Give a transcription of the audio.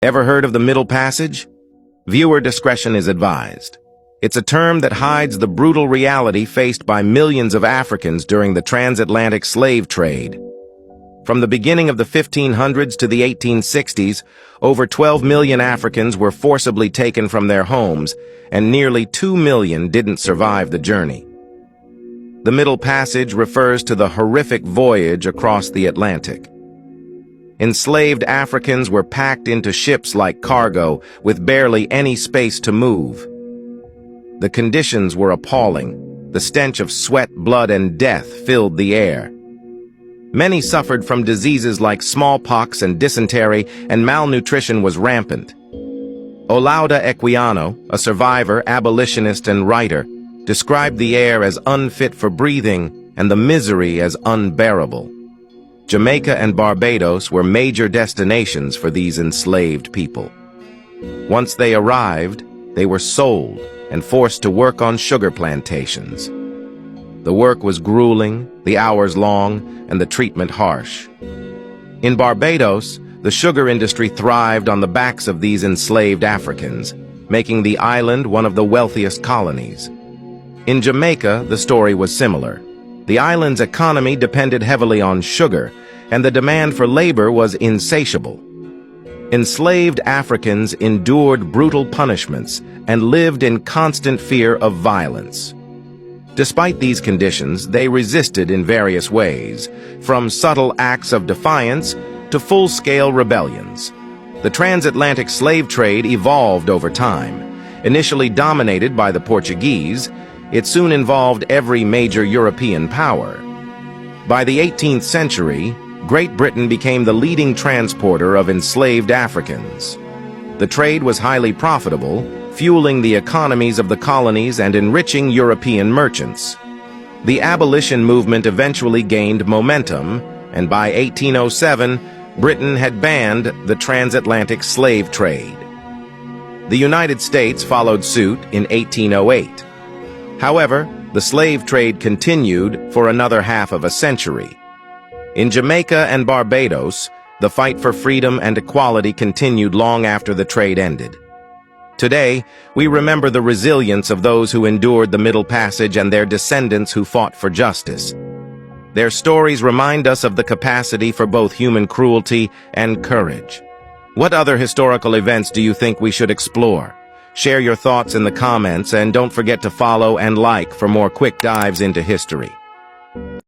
Ever heard of the Middle Passage? Viewer discretion is advised. It's a term that hides the brutal reality faced by millions of Africans during the transatlantic slave trade. From the beginning of the 1500s to the 1860s, over 12 million Africans were forcibly taken from their homes, and nearly 2 million didn't survive the journey. The Middle Passage refers to the horrific voyage across the Atlantic. Enslaved Africans were packed into ships like cargo, with barely any space to move. The conditions were appalling. The stench of sweat, blood, and death filled the air. Many suffered from diseases like smallpox and dysentery, and malnutrition was rampant. Olaudah Equiano, a survivor, abolitionist, and writer, described the air as unfit for breathing and the misery as unbearable. Jamaica and Barbados were major destinations for these enslaved people. Once they arrived, they were sold and forced to work on sugar plantations. The work was grueling, the hours long, and the treatment harsh. In Barbados, the sugar industry thrived on the backs of these enslaved Africans, making the island one of the wealthiest colonies. In Jamaica, the story was similar. The island's economy depended heavily on sugar, and the demand for labor was insatiable. Enslaved Africans endured brutal punishments and lived in constant fear of violence. Despite these conditions, they resisted in various ways, from subtle acts of defiance to full-scale rebellions. The transatlantic slave trade evolved over time. Initially dominated by the Portuguese, it soon involved every major European power. By the 18th century, Great Britain became the leading transporter of enslaved Africans. The trade was highly profitable, fueling the economies of the colonies and enriching European merchants. The abolition movement eventually gained momentum, and by 1807, Britain had banned the transatlantic slave trade. The United States followed suit in 1808. However, the slave trade continued for another half of a century. In Jamaica and Barbados, the fight for freedom and equality continued long after the trade ended. Today, we remember the resilience of those who endured the Middle Passage and their descendants who fought for justice. Their stories remind us of the capacity for both human cruelty and courage. What other historical events do you think we should explore? Share your thoughts in the comments, and don't forget to follow and like for more quick dives into history.